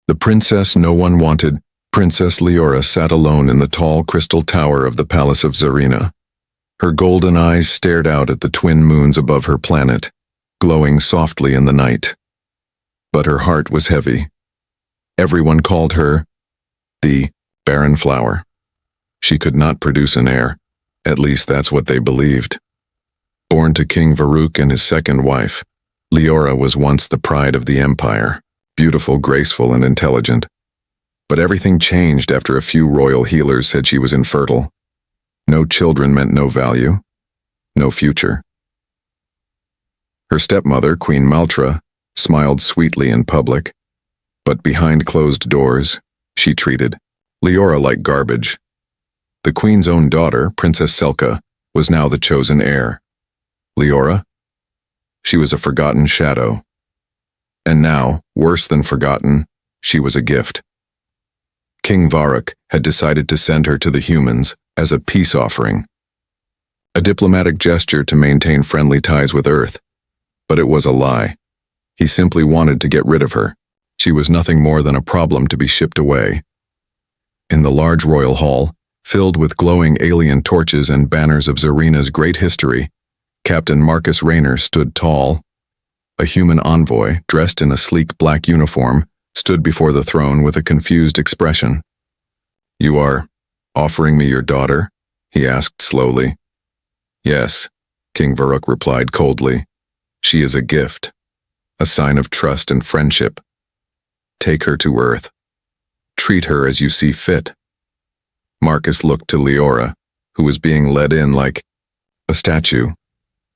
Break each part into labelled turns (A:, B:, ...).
A: The princess no one wanted, Princess Leora, sat alone in the tall crystal tower of the palace of Xeno. Her golden eyes stared out at the twin moons above her planet, glowing softly in the night. But her heart was heavy. Everyone called her the barren flower. She could not produce an heir, at least that's what they believed. Born to King Varuk and his second wife, Leora was once the pride of the empire, beautiful, graceful, and intelligent. But everything changed after a few royal healers said she was infertile. No children meant no value, no future. Her stepmother, Queen Maltra, smiled sweetly in public, but behind closed doors, she treated Leora like garbage. The queen's own daughter, Princess Selka, was now the chosen heir. Leora? She was a forgotten shadow. And now, worse than forgotten, she was a gift. King Varuk had decided to send her to the humans as a peace offering. A diplomatic gesture to maintain friendly ties with Earth. But it was a lie. He simply wanted to get rid of her. She was nothing more than a problem to be shipped away. In the large royal hall, filled with glowing alien torches and banners of Xerena's great history, Captain Marcus Raynor stood tall. A human envoy, dressed in a sleek black uniform, stood before the throne with a confused expression. "You are offering me your daughter?" he asked slowly. "Yes," King Varuk replied coldly. "She is a gift, a sign of trust and friendship. Take her to Earth. Treat her as you see fit." Marcus looked to Leora, who was being led in like a statue.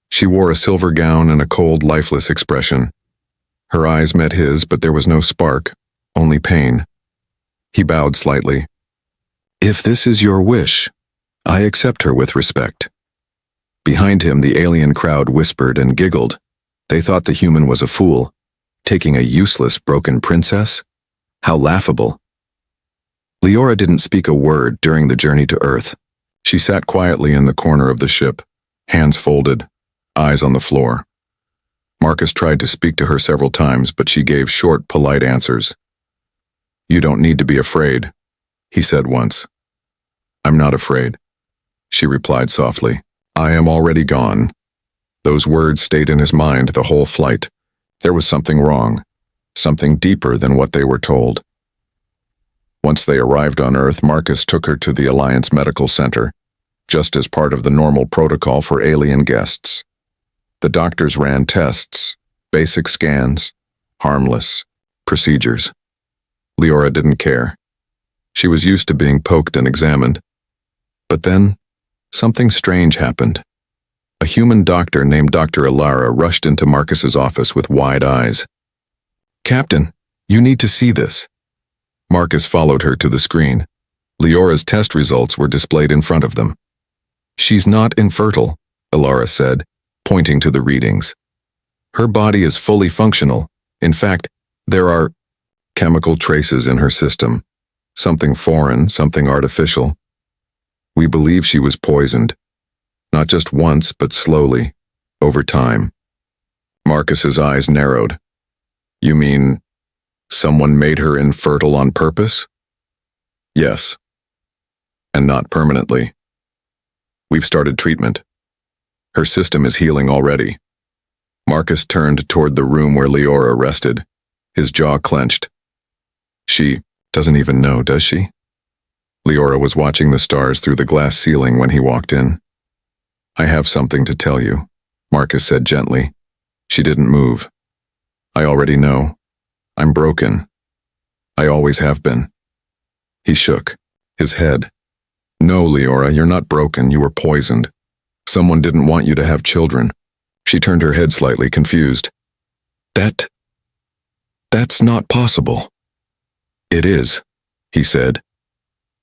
A: She wore a silver gown and a cold, lifeless expression. Her eyes met his, but there was no spark, only pain. He bowed slightly. "If this is your wish, I accept her with respect." Behind him, the alien crowd whispered and giggled. They thought the human was a fool, taking a useless, broken princess? How laughable. Leora didn't speak a word during the journey to Earth. She sat quietly in the corner of the ship, hands folded, eyes on the floor. Marcus tried to speak to her several times, but she gave short, polite answers. "You don't need to be afraid," he said once. "I'm not afraid," she replied softly. "I am already gone." Those words stayed in his mind the whole flight. There was something wrong, something deeper than what they were told. Once they arrived on Earth, Marcus took her to the Alliance Medical Center, just as part of the normal protocol for alien guests. The doctors ran tests, basic scans, harmless procedures. Leora didn't care. She was used to being poked and examined. But then, something strange happened. A human doctor named Dr. Ilara rushed into Marcus's office with wide eyes. "Captain, you need to see this." Marcus followed her to the screen. Leora's test results were displayed in front of them. "She's not infertile," Ilara said, pointing to the readings. "Her body is fully functional. In fact, there are chemical traces in her system. Something foreign, something artificial. We believe she was poisoned. Not just once, but slowly, over time." Marcus's eyes narrowed. "You mean someone made her infertile on purpose?" "Yes. And not permanently. We've started treatment. Her system is healing already." Marcus turned toward the room where Leora rested, his jaw clenched. "She doesn't even know, does she?" Leora was watching the stars through the glass ceiling when he walked in. "I have something to tell you," Marcus said gently. She didn't move. "I already know. I'm broken. I always have been." He shook his head. "No, Leora, you're not broken. You were poisoned. Someone didn't want you to have children." She turned her head slightly, confused. That's not possible." "It is," he said.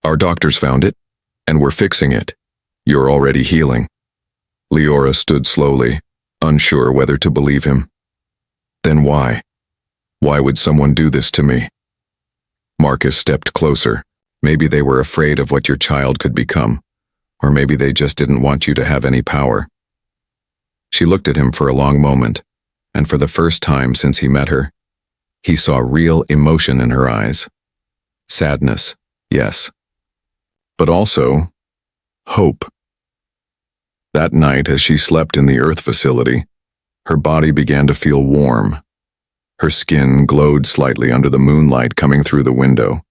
A: "Our doctors found it, and we're fixing it. You're already healing." Leora stood slowly, unsure whether to believe him. "Then why? Why would someone do this to me?" Marcus stepped closer. Maybe they were afraid of what your child could become, or maybe they just didn't want you to have any power. She looked at him for a long moment, and for the first time since he met her, He saw real emotion in her eyes. Sadness, yes. But also, hope. That night, as she slept in the Earth facility, her body began to feel warm. Her skin glowed slightly under the moonlight coming through the window.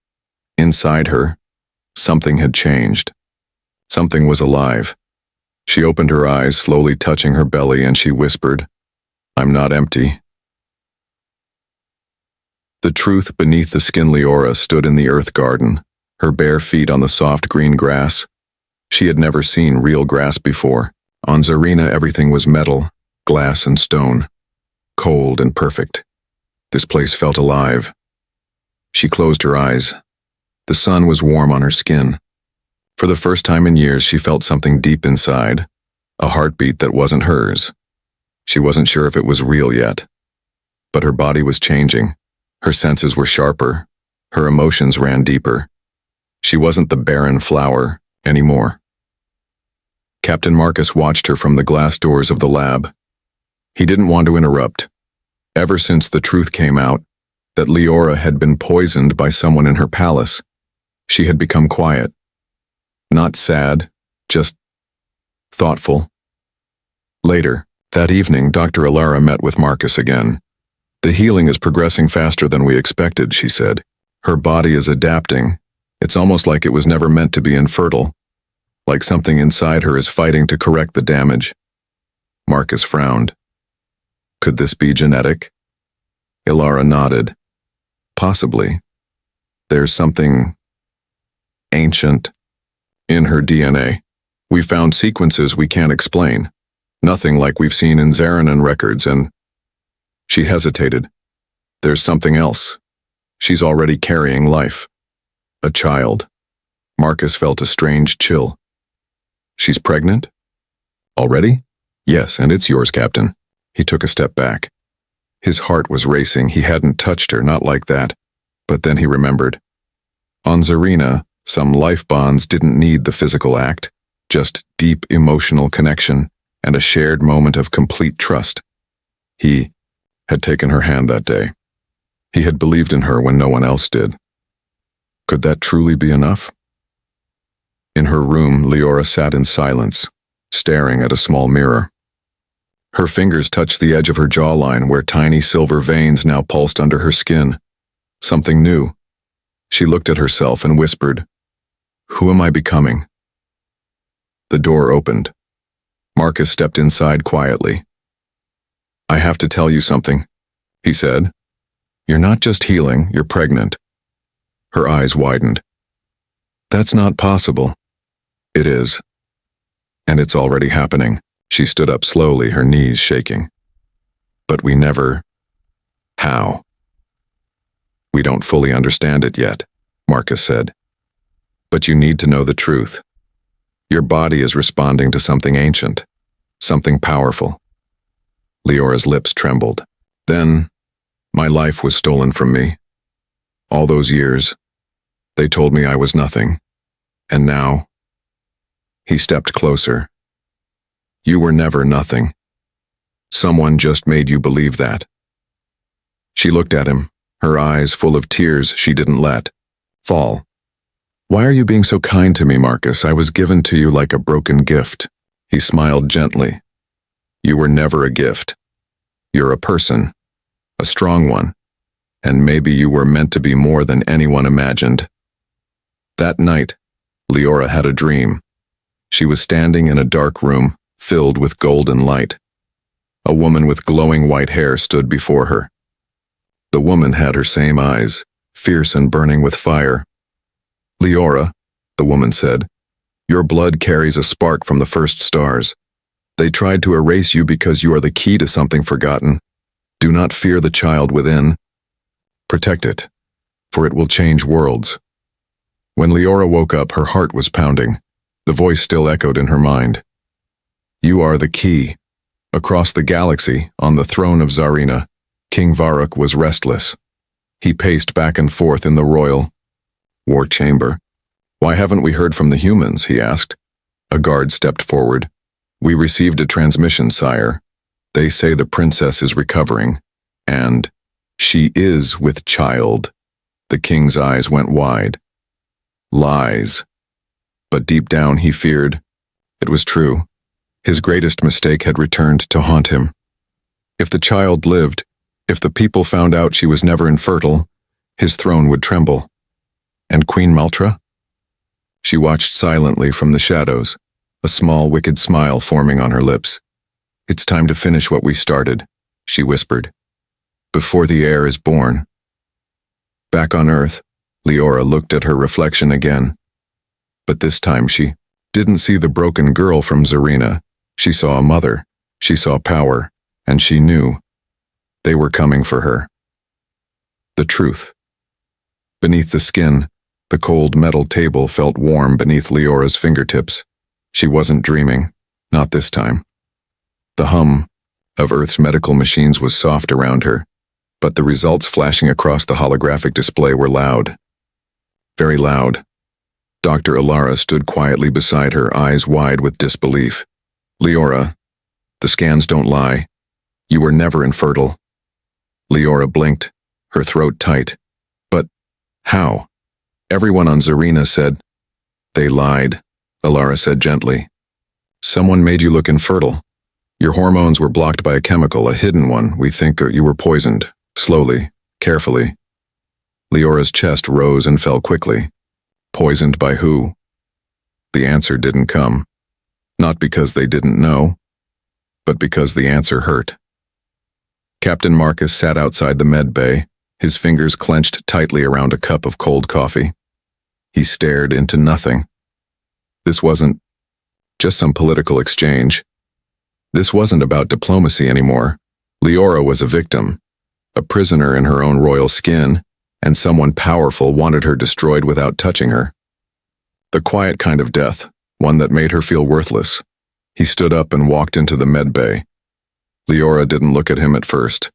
A: Inside her, something had changed. Something was alive. She opened her eyes, slowly touching her belly, and she whispered, "I'm not empty." The truth beneath the skin. Leora stood in the earth garden, her bare feet on the soft green grass. She had never seen real grass before. On Xerina, everything was metal, glass and stone, cold and perfect. This place felt alive. She closed her eyes. The sun was warm on her skin. For the first time in years, she felt something deep inside, a heartbeat that wasn't hers. She wasn't sure if it was real yet. But her body was changing. Her senses were sharper. Her emotions ran deeper. She wasn't the barren flower anymore. Captain Marcus watched her from the glass doors of the lab. He didn't want to interrupt. Ever since the truth came out, that Leora had been poisoned by someone in her palace, she had become quiet. Not sad, just thoughtful. Later, that evening, Dr. Alara met with Marcus again. "The healing is progressing faster than we expected," she said. "Her body is adapting. It's almost like it was never meant to be infertile. Like something inside her is fighting to correct the damage." Marcus frowned. "Could this be genetic?" Ilara nodded. "Possibly. There's something ancient in her DNA. We found sequences we can't explain. Nothing like we've seen in Xeranan records, and..." She hesitated. "There's something else. She's already carrying life. A child." Marcus felt a strange chill. "She's pregnant? Already?" "Yes, and it's yours, Captain." He took a step back. His heart was racing. He hadn't touched her, not like that. But then he remembered. On Xerina, some life bonds didn't need the physical act, just deep emotional connection and a shared moment of complete trust. He had taken her hand that day. He had believed in her when no one else did. Could that truly be enough? In her room, Leora sat in silence, staring at a small mirror. Her fingers touched the edge of her jawline where tiny silver veins now pulsed under her skin. Something new. She looked at herself and whispered, "Who am I becoming?" The door opened. Marcus stepped inside quietly. "I have to tell you something," he said. "You're not just healing, you're pregnant." Her eyes widened. "That's not possible." "It is. And it's already happening." She stood up slowly, her knees shaking. "But we never... How?" "We don't fully understand it yet," Marcus said. "But you need to know the truth. Your body is responding to something ancient, something powerful." Leora's lips trembled. "Then, my life was stolen from me. All those years, they told me I was nothing. And now..." He stepped closer. "You were never nothing. Someone just made you believe that." She looked at him, her eyes full of tears she didn't let fall. "Why are you being so kind to me, Marcus? I was given to you like a broken gift." He smiled gently. "You were never a gift. You're a person, a strong one, and maybe you were meant to be more than anyone imagined." That night, Leora had a dream. She was standing in a dark room, filled with golden light. A woman with glowing white hair stood before her. The woman had her same eyes, fierce and burning with fire. "Leora," the woman said, "your blood carries a spark from the first stars. They tried to erase you because you are the key to something forgotten. Do not fear the child within. Protect it, for it will change worlds." When Leora woke up, her heart was pounding. The voice still echoed in her mind. "You are the key." Across the galaxy, on the throne of Xerina, King Varrock was restless. He paced back and forth in the royal war chamber. "Why haven't we heard from the humans?" he asked. A guard stepped forward. "We received a transmission, sire. They say the princess is recovering, and..." She is with child. The king's eyes went wide. Lies. But deep down he feared. It was true. His greatest mistake had returned to haunt him. If the child lived, if the people found out she was never infertile, his throne would tremble. And Queen Maltra? She watched silently from the shadows, a small wicked smile forming on her lips. It's time to finish what we started, she whispered. Before the heir is born. Back on Earth, Leora looked at her reflection again. But this time she didn't see the broken girl from Xeno. She saw a mother, she saw power, and she knew. They were coming for her. The truth. Beneath the skin, the cold metal table felt warm beneath Leora's fingertips. She wasn't dreaming, not this time. The hum of Earth's medical machines was soft around her, but the results flashing across the holographic display were loud. Very loud. Dr. Ilara stood quietly beside her, eyes wide with disbelief. Leora, the scans don't lie. You were never infertile. Leora blinked, her throat tight. But how? Everyone on Xeno said. They lied, Ilara said gently. Someone made you look infertile. Your hormones were blocked by a chemical, a hidden one. We think you were poisoned. Slowly, carefully. Leora's chest rose and fell quickly. Poisoned by who? The answer didn't come. Not because they didn't know, but because the answer hurt. Captain Marcus sat outside the med bay, his fingers clenched tightly around a cup of cold coffee. He stared into nothing. This wasn't just some political exchange. This wasn't about diplomacy anymore. Leora was a victim, a prisoner in her own royal skin, and someone powerful wanted her destroyed without touching her. The quiet kind of death, one that made her feel worthless. He stood up and walked into the med bay. Leora didn't look at him at first.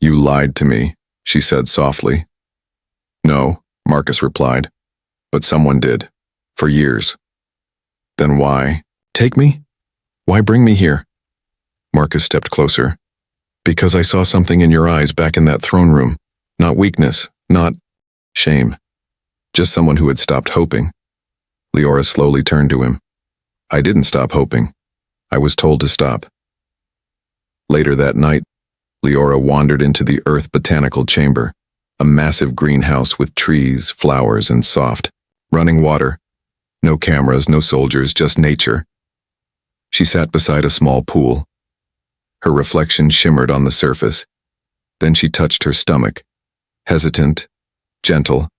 A: You lied to me, she said softly. No, Marcus replied, but someone did, for years. Then why? Take me? Why bring me here? Marcus stepped closer. Because I saw something in your eyes back in that throne room. Not weakness, not shame. Just someone who had stopped hoping. Leora slowly turned to him. I didn't stop hoping. I was told to stop. Later that night, Leora wandered into the Earth Botanical Chamber, a massive greenhouse with trees, flowers, and soft, running water. No cameras, no soldiers, just nature. She sat beside a small pool. Her reflection shimmered on the surface. Then she touched her stomach, hesitant, gentle.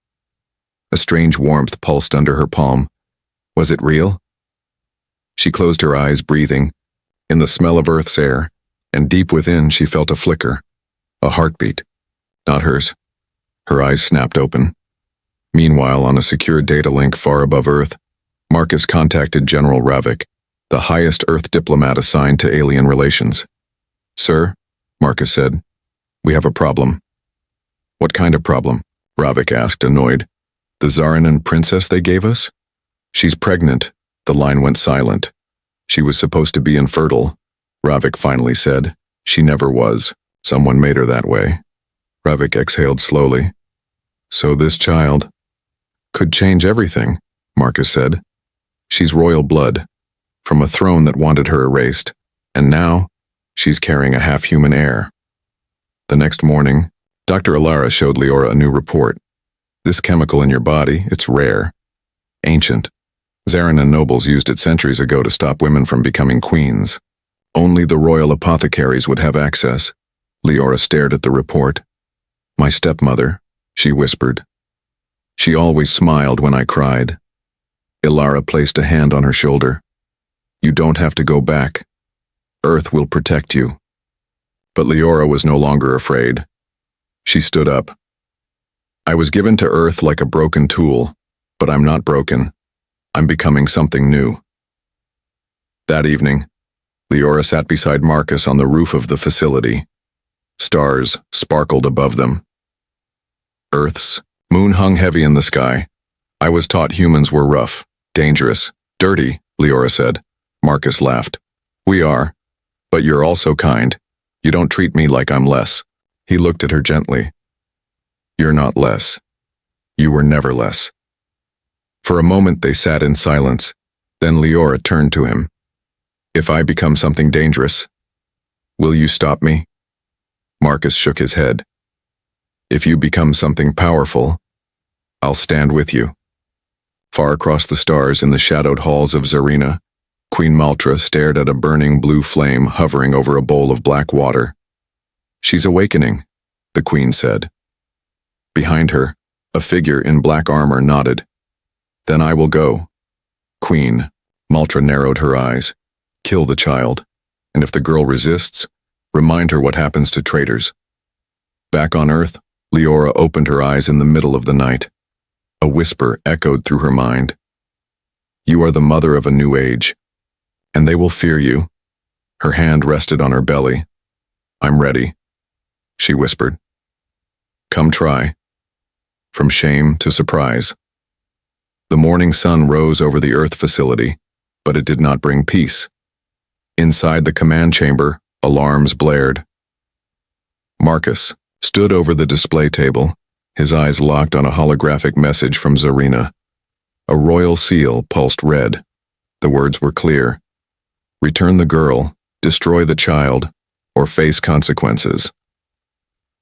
A: A strange warmth pulsed under her palm. Was it real? She closed her eyes, breathing, in the smell of Earth's air, and deep within she felt a flicker, a heartbeat. Not hers. Her eyes snapped open. Meanwhile, on a secure data link far above Earth, Marcus contacted General Ravik, the highest Earth diplomat assigned to alien relations. Sir, Marcus said, we have a problem. What kind of problem? Ravik asked, annoyed. The Xeno princess they gave us? She's pregnant. The line went silent. She was supposed to be infertile. Ravik finally said. She never was. Someone made her that way. Ravik exhaled slowly. So this child could change everything, Marcus said. She's royal blood, from a throne that wanted her erased, and now she's carrying a half-human heir. The next morning, Dr. Ilara showed Leora a new report. This chemical in your body, it's rare, ancient. Xeno nobles used it centuries ago to stop women from becoming queens. Only the royal apothecaries would have access. Leora stared at the report. My stepmother, she whispered. She always smiled when I cried. Ilara placed a hand on her shoulder. You don't have to go back. Earth will protect you. But Leora was no longer afraid. She stood up. I was given to Earth like a broken tool, but I'm not broken. I'm becoming something new. That evening, Leora sat beside Marcus on the roof of the facility. Stars sparkled above them. Earth's moon hung heavy in the sky. I was taught humans were rough, dangerous, dirty, Leora said. Marcus laughed. We are, but you're also kind. You don't treat me like I'm less. He looked at her gently. You're not less. You were never less. For a moment they sat in silence. Then Leora turned to him. If I become something dangerous, will you stop me? Marcus shook his head. If you become something powerful, I'll stand with you. Far across the stars in the shadowed halls of Xeno, Queen Maltra stared at a burning blue flame hovering over a bowl of black water. She's awakening, the queen said. Behind her, a figure in black armor nodded. Then I will go. Queen, Maltra narrowed her eyes. Kill the child, and if the girl resists, remind her what happens to traitors. Back on Earth, Leora opened her eyes in the middle of the night. A whisper echoed through her mind. You are the mother of a new age, and they will fear you. Her hand rested on her belly. I'm ready, she whispered. Come try. From shame to surprise. The morning sun rose over the Earth facility, but it did not bring peace. Inside the command chamber, alarms blared. Marcus stood over the display table, his eyes locked on a holographic message from Xeno. A royal seal pulsed red. The words were clear. Return the girl, destroy the child, or face consequences.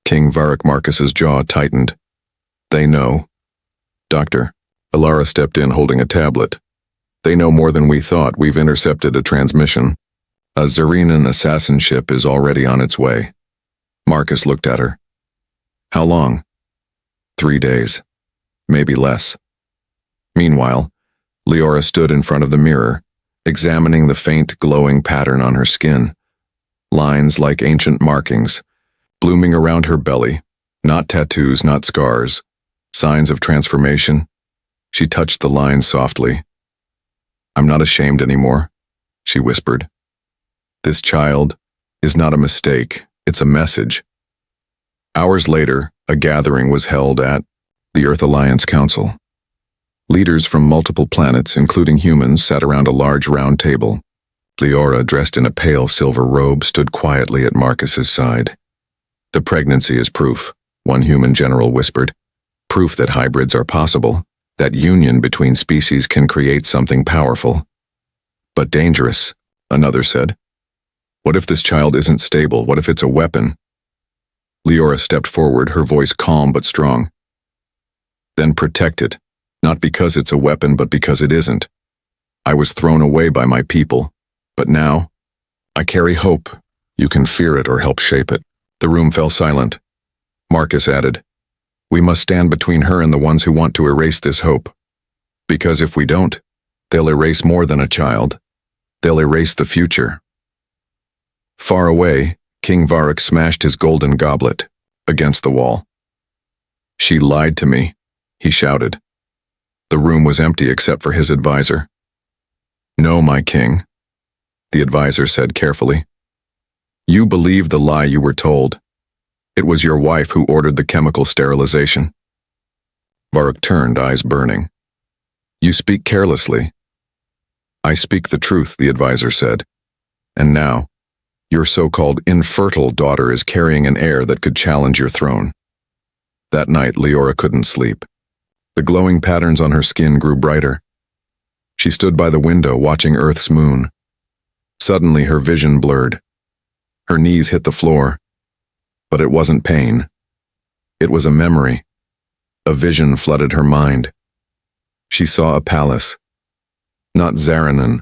A: King Varric Marcus's jaw tightened. They know. Doctor, Alara stepped in holding a tablet. They know more than we thought. We've intercepted a transmission. A Xerenan assassin ship is already on its way. Marcus looked at her. How long? 3 days. Maybe less. Meanwhile, Leora stood in front of the mirror, examining the faint, glowing pattern on her skin. Lines like ancient markings, blooming around her belly. Not tattoos, not scars. Signs of transformation. She touched the lines softly. I'm not ashamed anymore, she whispered. This child is not a mistake, it's a message. Hours later, a gathering was held at the Earth Alliance Council. Leaders from multiple planets, including humans, sat around a large round table. Leora, dressed in a pale silver robe, stood quietly at Marcus's side. The pregnancy is proof, one human general whispered. Proof that hybrids are possible, that union between species can create something powerful. But dangerous, another said. What if this child isn't stable? What if it's a weapon? Leora stepped forward, her voice calm but strong. Then protect it, not because it's a weapon, but because it isn't. I was thrown away by my people, but now, I carry hope. You can fear it or help shape it. The room fell silent. Marcus added, we must stand between her and the ones who want to erase this hope. Because if we don't, they'll erase more than a child. They'll erase the future. Far away, King Varric smashed his golden goblet against the wall. She lied to me, he shouted. The room was empty except for his advisor. No, my king, the advisor said carefully. You believe the lie you were told. It was your wife who ordered the chemical sterilization. Varric turned, eyes burning. You speak carelessly. I speak the truth, the advisor said. And now, your so-called infertile daughter is carrying an heir that could challenge your throne. That night, Leora couldn't sleep. The glowing patterns on her skin grew brighter. She stood by the window, watching Earth's moon. Suddenly, her vision blurred. Her knees hit the floor. But it wasn't pain. It was a memory. A vision flooded her mind. She saw a palace. Not Xerenan,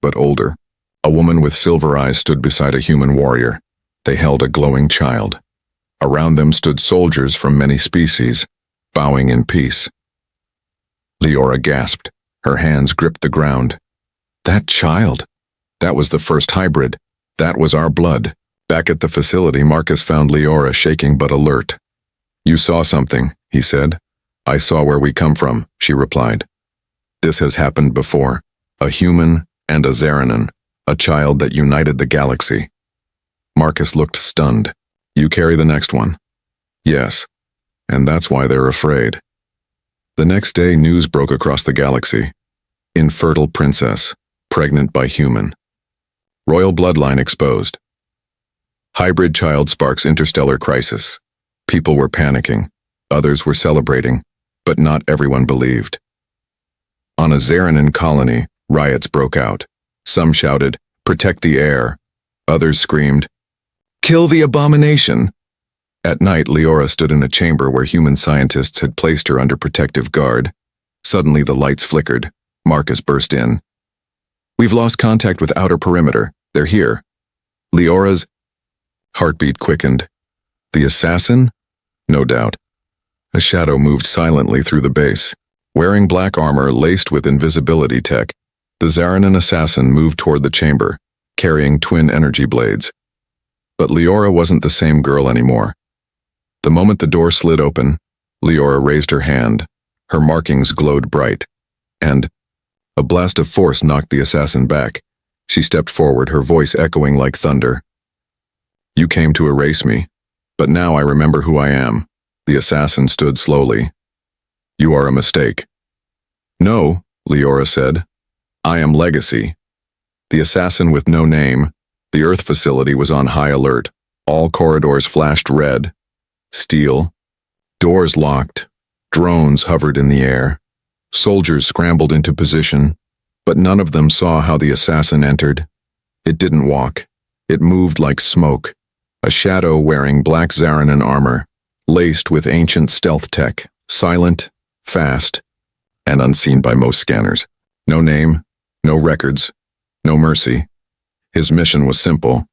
A: but older. A woman with silver eyes stood beside a human warrior. They held a glowing child. Around them stood soldiers from many species, bowing in peace. Leora gasped. Her hands gripped the ground. That child! That was the first hybrid. That was our blood. Back at the facility, Marcus found Leora shaking but alert. You saw something, he said. I saw where we come from, she replied. This has happened before. A human and a Xerenan, a child that united the galaxy. Marcus looked stunned. You carry the next one? Yes, and that's why they're afraid. The next day, news broke across the galaxy. Infertile princess, pregnant by human. Royal bloodline exposed. Hybrid child sparks interstellar crisis. People were panicking. Others were celebrating. But not everyone believed. On a Xeranin colony, riots broke out. Some shouted, "Protect the heir." Others screamed, "Kill the abomination!" At night, Leora stood in a chamber where human scientists had placed her under protective guard. Suddenly, the lights flickered. Marcus burst in. "We've lost contact with outer perimeter. They're here." Leora's heartbeat quickened. The assassin? No doubt. A shadow moved silently through the base. Wearing black armor laced with invisibility tech, the Xeranin assassin moved toward the chamber, carrying twin energy blades. But Leora wasn't the same girl anymore. The moment the door slid open, Leora raised her hand. Her markings glowed bright. And a blast of force knocked the assassin back. She stepped forward, her voice echoing like thunder. "You came to erase me, but now I remember who I am." The assassin stood slowly. "You are a mistake." "No," Leora said. "I am Legacy." The assassin with no name. The Earth facility was on high alert. All corridors flashed red. Steel. Doors locked. Drones hovered in the air. Soldiers scrambled into position, but none of them saw how the assassin entered. It didn't walk. It moved like smoke. A shadow wearing black Xeranin armor, laced with ancient stealth tech, silent, fast, and unseen by most scanners. No name, no records, no mercy. His mission was simple: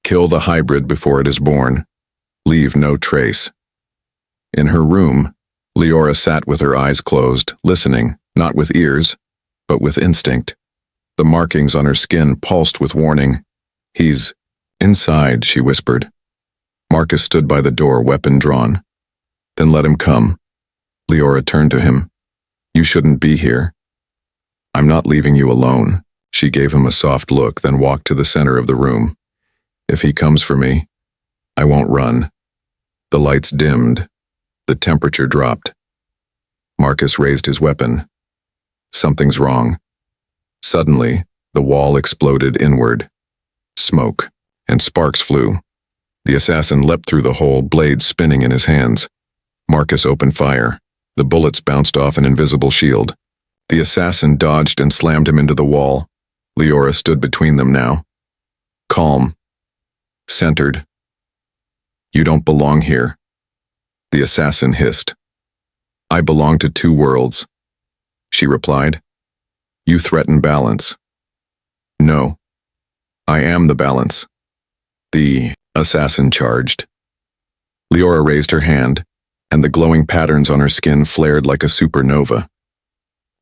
A: kill the hybrid before it is born. Leave no trace. In her room, Leora sat with her eyes closed, listening, not with ears, but with instinct. The markings on her skin pulsed with warning. "He's inside," she whispered. Marcus stood by the door, weapon drawn. "Then let him come." Leora turned to him. "You shouldn't be here." "I'm not leaving you alone." She gave him a soft look, then walked to the center of the room. "If he comes for me, I won't run." The lights dimmed. The temperature dropped. Marcus raised his weapon. Something's wrong. Suddenly, the wall exploded inward. Smoke and sparks flew. The assassin leapt through the hole, blades spinning in his hands. Marcus opened fire. The bullets bounced off an invisible shield. The assassin dodged and slammed him into the wall. Leora stood between them now. Calm. Centered. "You don't belong here." The assassin hissed. "I belong to two worlds." She replied. "You threaten balance." "No. I am the balance." The assassin charged. Leora raised her hand, and the glowing patterns on her skin flared like a supernova.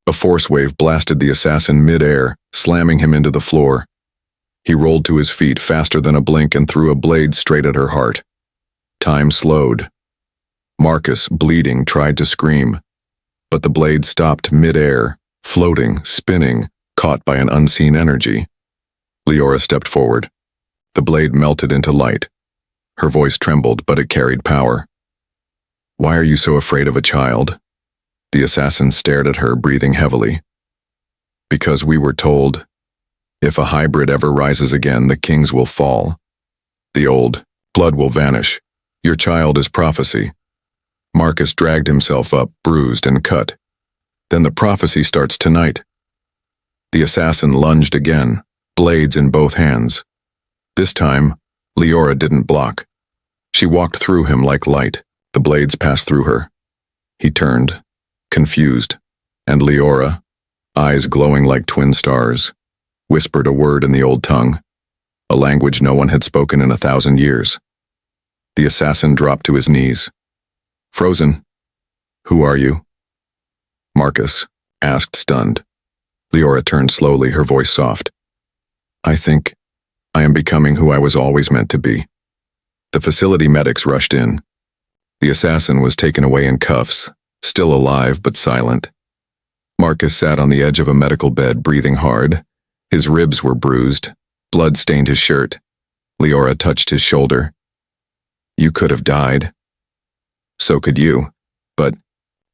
A: A force wave blasted the assassin mid-air, slamming him into the floor. He rolled to his feet faster than a blink and threw a blade straight at her heart. Time slowed. Marcus, bleeding, tried to scream, but the blade stopped mid-air, floating, spinning, caught by an unseen energy. Leora stepped forward. The blade melted into light. Her voice trembled, but it carried power. "Why are you so afraid of a child?" The assassin stared at her, breathing heavily. "Because we were told, if a hybrid ever rises again, the kings will fall. The old blood will vanish. Your child is prophecy." Marcus dragged himself up, bruised and cut. "Then the prophecy starts tonight." The assassin lunged again, blades in both hands. This time, Leora didn't block. She walked through him like light. The blades passed through her. He turned, confused, and Leora, eyes glowing like twin stars, whispered a word in the old tongue, a language no one had spoken in 1,000 years. The assassin dropped to his knees. "Frozen. Who are you?" Marcus asked, stunned. Leora turned slowly, her voice soft. "I think I am becoming who I was always meant to be." The facility medics rushed in. The assassin was taken away in cuffs, still alive but silent. Marcus sat on the edge of a medical bed, breathing hard. His ribs were bruised. Blood stained his shirt. Leora touched his shoulder. "You could have died." "So could you. But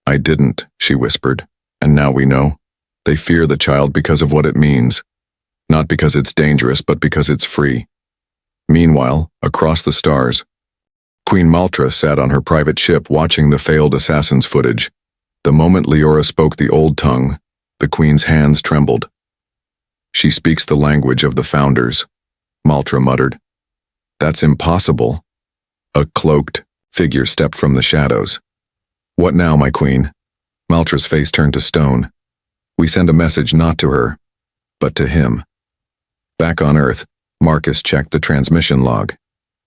A: I didn't," she whispered. "And now we know. They fear the child because of what it means. Not because it's dangerous, but because it's free." Meanwhile, across the stars, Queen Maltra sat on her private ship watching the failed assassin's footage. The moment Leora spoke the old tongue, the queen's hands trembled. "She speaks the language of the founders," Maltra muttered. "That's impossible." A cloaked figure stepped from the shadows. "What now, my queen?" Maltra's face turned to stone. "We send a message not to her, but to him." Back on Earth, Marcus checked the transmission log.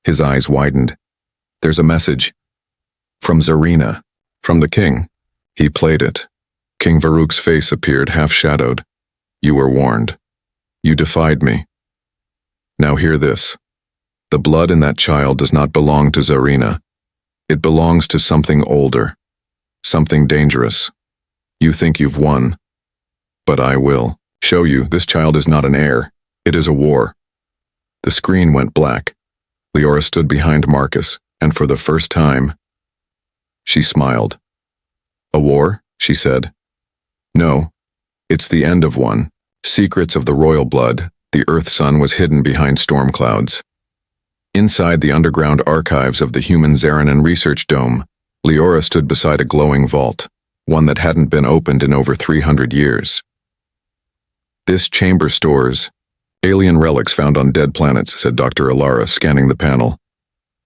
A: His eyes widened. "There's a message. From Xeno. From the king." He played it. King Varuk's face appeared half-shadowed. "You were warned. You defied me. Now hear this. The blood in that child does not belong to Xeno. It belongs to something older. Something dangerous. You think you've won. But I will show you this child is not an heir. It is a war." The screen went black. Leora stood behind Marcus, and for the first time, she smiled. "A war?" she said. "No, it's the end of one. Secrets of the royal blood, the Earth sun was hidden behind storm clouds." Inside the underground archives of the human Xeranin research dome, Leora stood beside a glowing vault, one that hadn't been opened in over 300 years. "This chamber stores alien relics found on dead planets," said Dr. Alara, scanning the panel.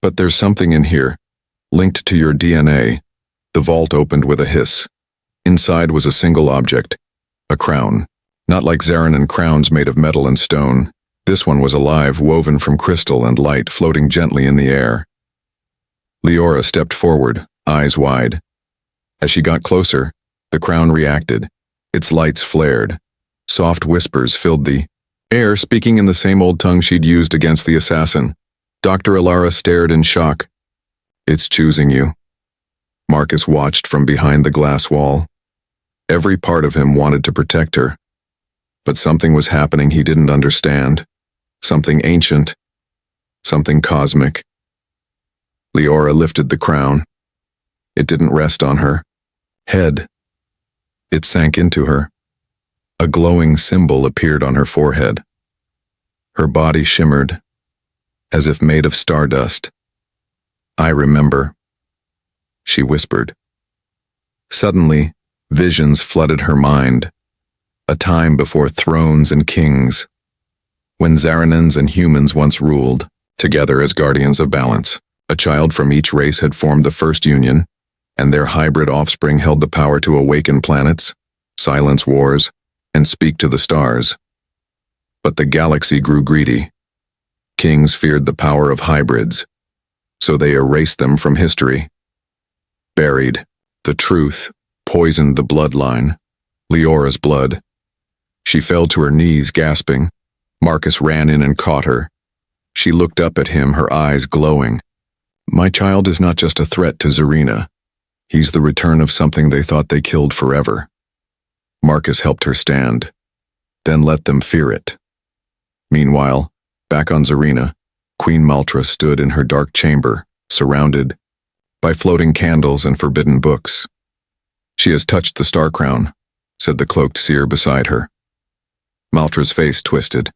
A: "But there's something in here, linked to your DNA." The vault opened with a hiss. Inside was a single object, a crown. Not like Xeranin crowns made of metal and stone. This one was alive, woven from crystal and light, floating gently in the air. Leora stepped forward, eyes wide. As she got closer, the crown reacted. Its lights flared. Soft whispers filled the air, speaking in the same old tongue she'd used against the assassin. Dr. Alara stared in shock. "It's choosing you." Marcus watched from behind the glass wall. Every part of him wanted to protect her. But something was happening he didn't understand. Something ancient. Something cosmic. Leora lifted the crown. It didn't rest on her head. It sank into her. A glowing symbol appeared on her forehead. Her body shimmered, as if made of stardust. "I remember," she whispered. Suddenly, visions flooded her mind. A time before thrones and kings, when Xeranins and humans once ruled, together as guardians of balance. A child from each race had formed the first union, and their hybrid offspring held the power to awaken planets, silence wars, and speak to the stars. But the galaxy grew greedy. Kings feared the power of hybrids, so they erased them from history. Buried the truth, poisoned the bloodline, Leora's blood. She fell to her knees, gasping. Marcus ran in and caught her. She looked up at him, her eyes glowing. "My child is not just a threat to Xerina. He's the return of something they thought they killed forever." Marcus helped her stand, then let them fear it. Meanwhile, back on Xerina, Queen Maltra stood in her dark chamber, surrounded by floating candles and forbidden books. "She has touched the star crown," said the cloaked seer beside her. Maltra's face twisted.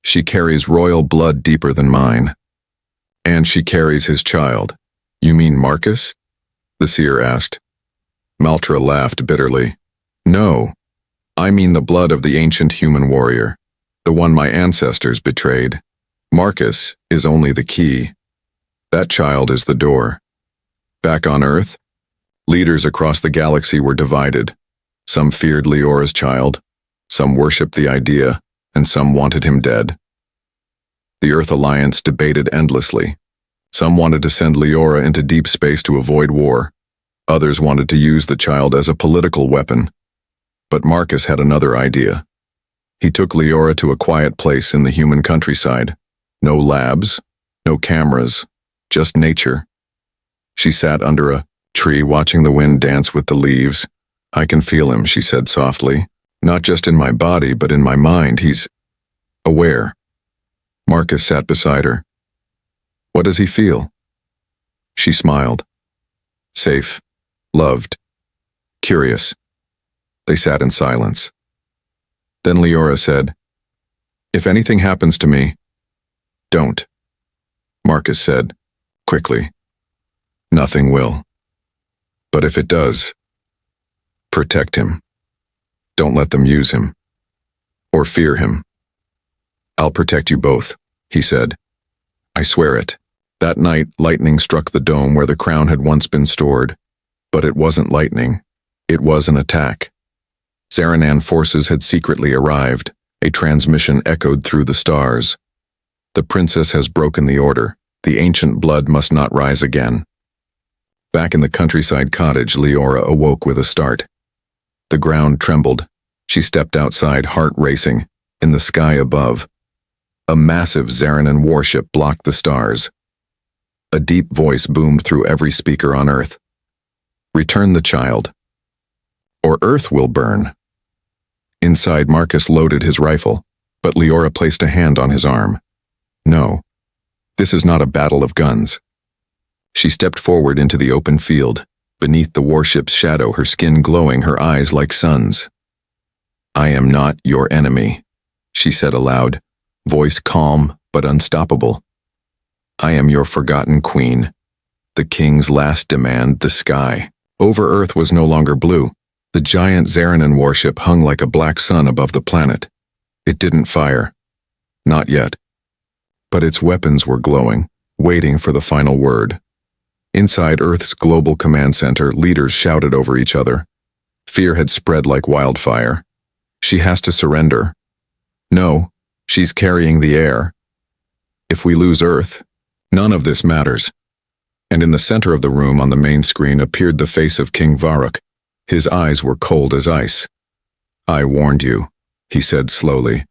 A: "She carries royal blood deeper than mine. And she carries his child." "You mean Marcus?" the seer asked. Maltra laughed bitterly. "No, I mean the blood of the ancient human warrior, the one my ancestors betrayed. Marcus is only the key. That child is the door." Back on Earth, leaders across the galaxy were divided. Some feared Leora's child, some worshipped the idea, and some wanted him dead. The Earth Alliance debated endlessly. Some wanted to send Leora into deep space to avoid war. Others wanted to use the child as a political weapon. But Marcus had another idea. He took Leora to a quiet place in the human countryside. No labs, no cameras, just nature. She sat under a tree watching the wind dance with the leaves. "I can feel him," she said softly. "Not just in my body, but in my mind. He's aware." Marcus sat beside her. "What does he feel?" She smiled. "Safe, loved, curious." They sat in silence. Then Leora said, "If anything happens to me, Don't, Marcus said, quickly. Nothing will. But if it does, protect him. Don't let them use him. Or fear him. I'll protect you both, he said. I swear it. That night, lightning struck the dome where the crown had once been stored. But it wasn't lightning. It was an attack. Xeranan forces had secretly arrived. A transmission echoed through the stars. The princess has broken the order. The ancient blood must not rise again. Back in the countryside cottage, Leora awoke with a start. The ground trembled. She stepped outside, heart racing. In the sky above, a massive Xeranan warship blocked the stars. A deep voice boomed through every speaker on Earth. Return the child, or Earth will burn. Inside, Marcus loaded his rifle, but Leora placed a hand on his arm. No, this is not a battle of guns. She stepped forward into the open field, beneath the warship's shadow, her skin glowing, her eyes like suns. I am not your enemy, she said aloud, voice calm but unstoppable. I am your forgotten queen. The king's last demand, the sky. Over Earth was no longer blue. The giant Xeranan warship hung like a black sun above the planet. It didn't fire. Not yet. But its weapons were glowing, waiting for the final word. Inside Earth's global command center, leaders shouted over each other. Fear had spread like wildfire. She has to surrender. No, she's carrying the air. If we lose Earth, none of this matters. And in the center of the room on the main screen appeared the face of King Varrock. His eyes were cold as ice. I warned you, he said slowly.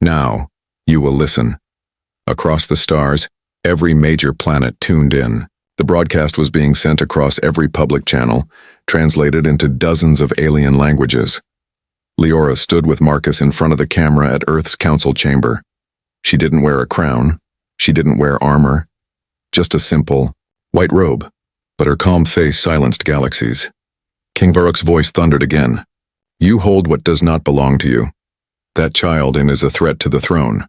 A: Now, you will listen. Across the stars, every major planet tuned in. The broadcast was being sent across every public channel, translated into dozens of alien languages. Leora stood with Marcus in front of the camera at Earth's council chamber. She didn't wear a crown. She didn't wear armor. Just a simple, white robe. But her calm face silenced galaxies. King Varrock's voice thundered again. You hold what does not belong to you. That child is a threat to the throne.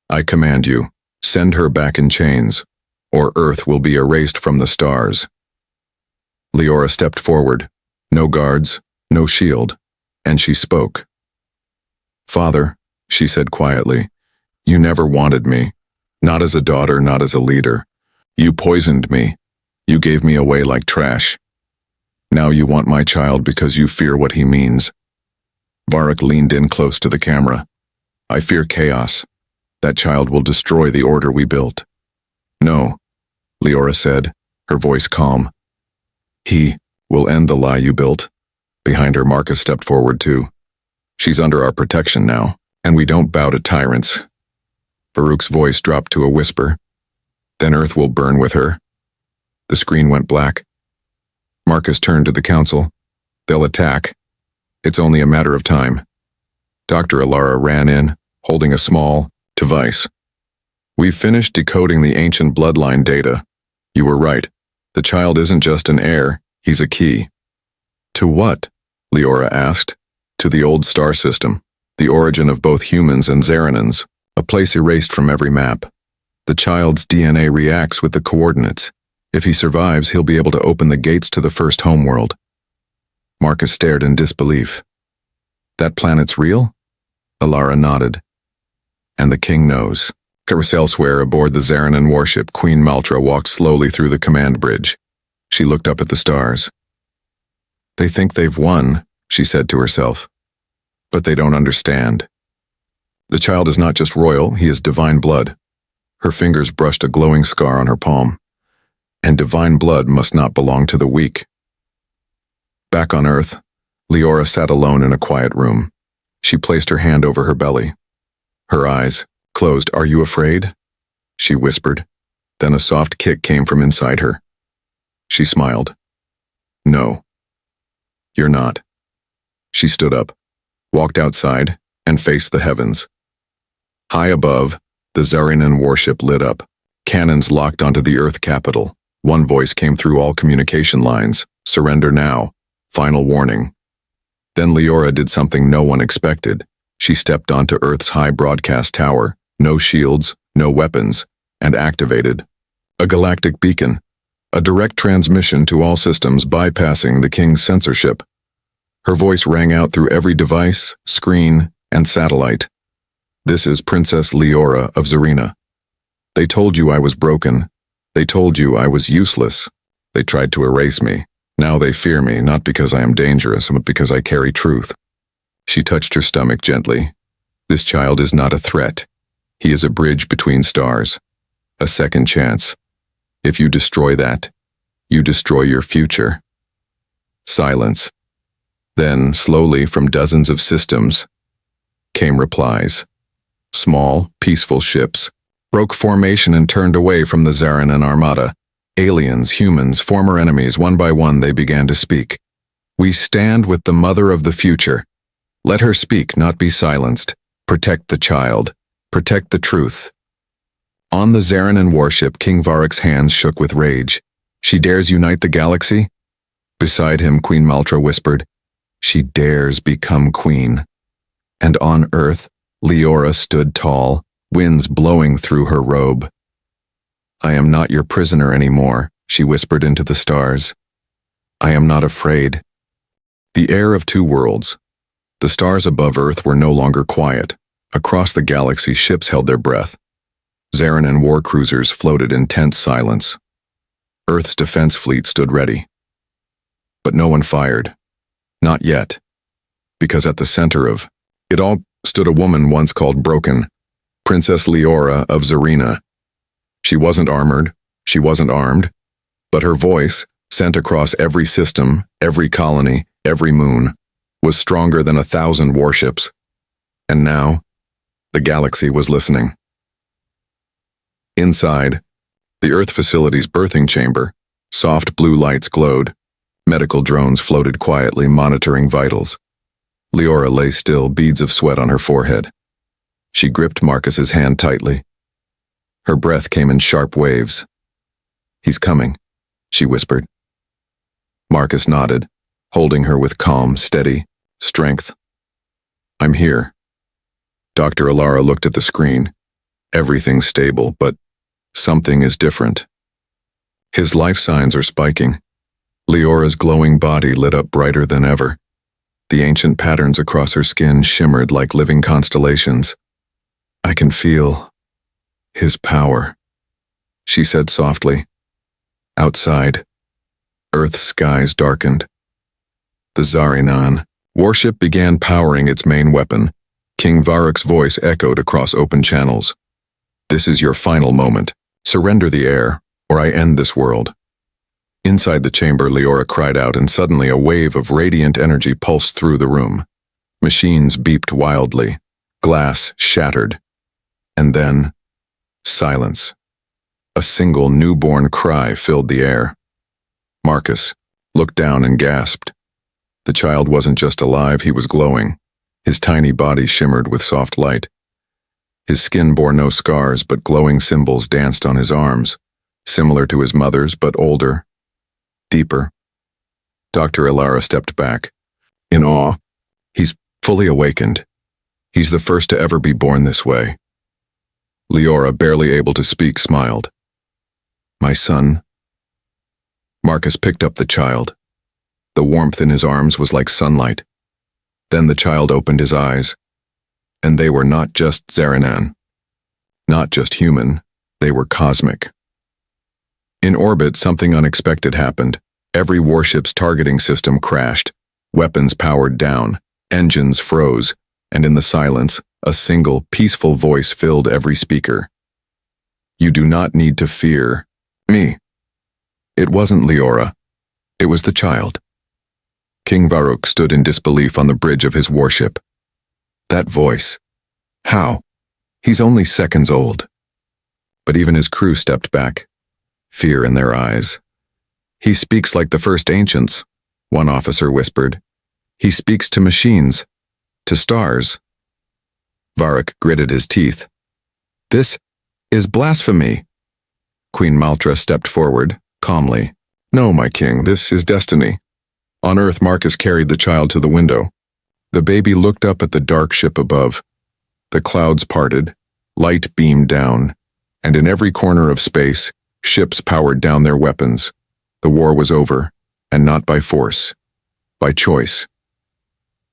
A: I command you, send her back in chains, or Earth will be erased from the stars. Leora stepped forward. No guards, no shield, and she spoke. Father, she said quietly, you never wanted me. Not as a daughter, not as a leader. You poisoned me. You gave me away like trash. Now you want my child because you fear what he means. Varrock leaned in close to the camera. I fear chaos. That child will destroy the order we built. No, Leora said, her voice calm. He will end the lie you built. Behind her, Marcus stepped forward too. She's under our protection now, and we don't bow to tyrants. Varrock's voice dropped to a whisper. Then Earth will burn with her. The screen went black. Marcus turned to the council. They'll attack. It's only a matter of time. Dr. Alara ran in, holding a small device. We've finished decoding the ancient bloodline data. You were right. The child isn't just an heir, he's a key. To what? Leora asked. To the old star system, the origin of both humans and Xeranans, a place erased from every map. The child's DNA reacts with the coordinates. If he survives, he'll be able to open the gates to the first homeworld. Marcus stared in disbelief. That planet's real? Alara nodded. And the king knows. Elsewhere aboard the Xeranan warship, Queen Maltra walked slowly through the command bridge. She looked up at the stars. They think they've won, she said to herself. But they don't understand. The child is not just royal, he is divine blood. Her fingers brushed a glowing scar on her palm. And divine blood must not belong to the weak. Back on Earth, Leora sat alone in a quiet room. She placed her hand over her belly. Her eyes closed. Are you afraid? She whispered. Then a soft kick came from inside her. She smiled. No. You're not. She stood up, walked outside, and faced the heavens. High above, the Xeranan warship lit up. Cannons locked onto the Earth capital. One voice came through all communication lines. Surrender now. Final warning. Then Leora did something no one expected. She stepped onto Earth's high broadcast tower. No shields, no weapons, and activated. A galactic beacon, a direct transmission to all systems bypassing the king's censorship. Her voice rang out through every device, screen, and satellite. This is Princess Leora of Xeno. They told you I was broken. They told you I was useless. They tried to erase me. Now they fear me, not because I am dangerous, but because I carry truth. She touched her stomach gently. This child is not a threat. He is a bridge between stars. A second chance. If you destroy that, you destroy your future. Silence. Then, slowly from dozens of systems, came replies. Small, peaceful ships broke formation and turned away from the Xeno armada. Aliens, humans, former enemies, one by one they began to speak. We stand with the mother of the future. Let her speak, not be silenced. Protect the child. Protect the truth. On the Xeranan warship, King Varroc's hands shook with rage. She dares unite the galaxy? Beside him, Queen Maltra whispered, she dares become queen. And on Earth, Leora stood tall, winds blowing through her robe. I am not your prisoner anymore, she whispered into the stars. I am not afraid. The air of two worlds. The stars above Earth were no longer quiet. Across the galaxy, ships held their breath. Xeranan war cruisers floated in tense silence. Earth's defense fleet stood ready. But no one fired. Not yet. Because at the center of it all stood a woman once called Broken, Princess Leora of Xeno. She wasn't armored, she wasn't armed, but her voice, sent across every system, every colony, every moon, was stronger than 1,000 warships. And now, the galaxy was listening. Inside, the Earth facility's birthing chamber, soft blue lights glowed. Medical drones floated quietly, monitoring vitals. Leora lay still, beads of sweat on her forehead. She gripped Marcus's hand tightly. Her breath came in sharp waves. He's coming, she whispered. Marcus nodded, holding her with calm, steady strength. I'm here. Dr. Alara looked at the screen. Everything's stable, but something is different. His life signs are spiking. Leora's glowing body lit up brighter than ever. The ancient patterns across her skin shimmered like living constellations. I can feel his power, she said softly. Outside, Earth's skies darkened. The Xeranan warship began powering its main weapon. King Varroc's voice echoed across open channels. This is your final moment. Surrender the air, or I end this world. Inside the chamber, Leora cried out, and suddenly a wave of radiant energy pulsed through the room. Machines beeped wildly. Glass shattered. And then, silence. A single newborn cry filled the air. Marcus looked down and gasped. The child wasn't just alive, he was glowing. His tiny body shimmered with soft light. His skin bore no scars, but glowing symbols danced on his arms, similar to his mother's, but older, deeper. Dr. Alara stepped back, in awe. He's fully awakened. He's the first to ever be born this way. Leora, barely able to speak, smiled. My son. Marcus picked up the child. The warmth in his arms was like sunlight. Then the child opened his eyes. And they were not just Xeranan. Not just human, they were cosmic. In orbit, something unexpected happened. Every warship's targeting system crashed. Weapons powered down. Engines froze. And in the silence, a single, peaceful voice filled every speaker. You do not need to fear me. It wasn't Leora. It was the child. King Varroc stood in disbelief on the bridge of his warship. That voice. How? He's only seconds old. But even his crew stepped back, fear in their eyes. He speaks like the first ancients, one officer whispered. He speaks to machines, to stars. Varroc gritted his teeth. This is blasphemy. Queen Maltra stepped forward, calmly. No, my king, this is destiny. On Earth, Marcus carried the child to the window. The baby looked up at the dark ship above. The clouds parted, light beamed down. And in every corner of space, ships powered down their weapons. The war was over, and not by force, by choice.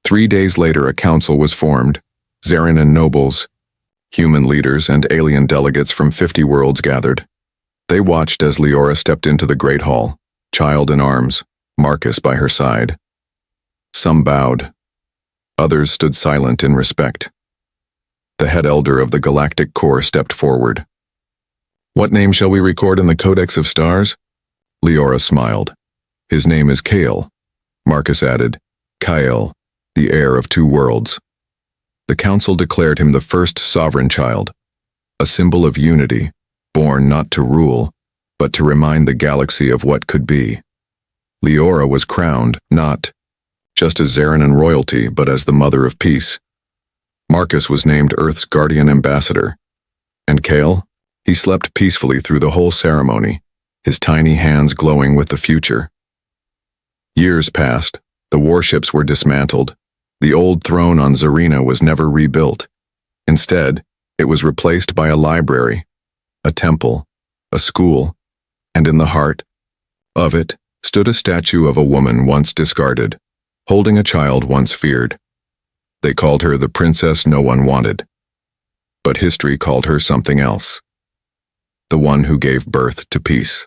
A: 3 days later, a council was formed. Xenon nobles, human leaders, and alien delegates from 50 worlds gathered. They watched as Leora stepped into the Great Hall, child in arms, Marcus by her side. Some bowed. Others stood silent in respect. The head elder of the Galactic Corps stepped forward. "What name shall we record in the Codex of Stars?" Leora smiled. "His name is Kale." Marcus added, "Kyle, the heir of 2 worlds." The council declared him the first sovereign child, a symbol of unity, born not to rule, but to remind the galaxy of what could be. Leora was crowned, not just as Xenon royalty, but as the Mother of Peace. Marcus was named Earth's guardian ambassador. And Kale? He slept peacefully through the whole ceremony, his tiny hands glowing with the future. Years passed. The warships were dismantled. The old throne on Xeno was never rebuilt. Instead, it was replaced by a library, a temple, a school, and in the heart of it stood a statue of a woman once discarded, holding a child once feared. They called her the princess no one wanted. But history called her something else. The one who gave birth to peace.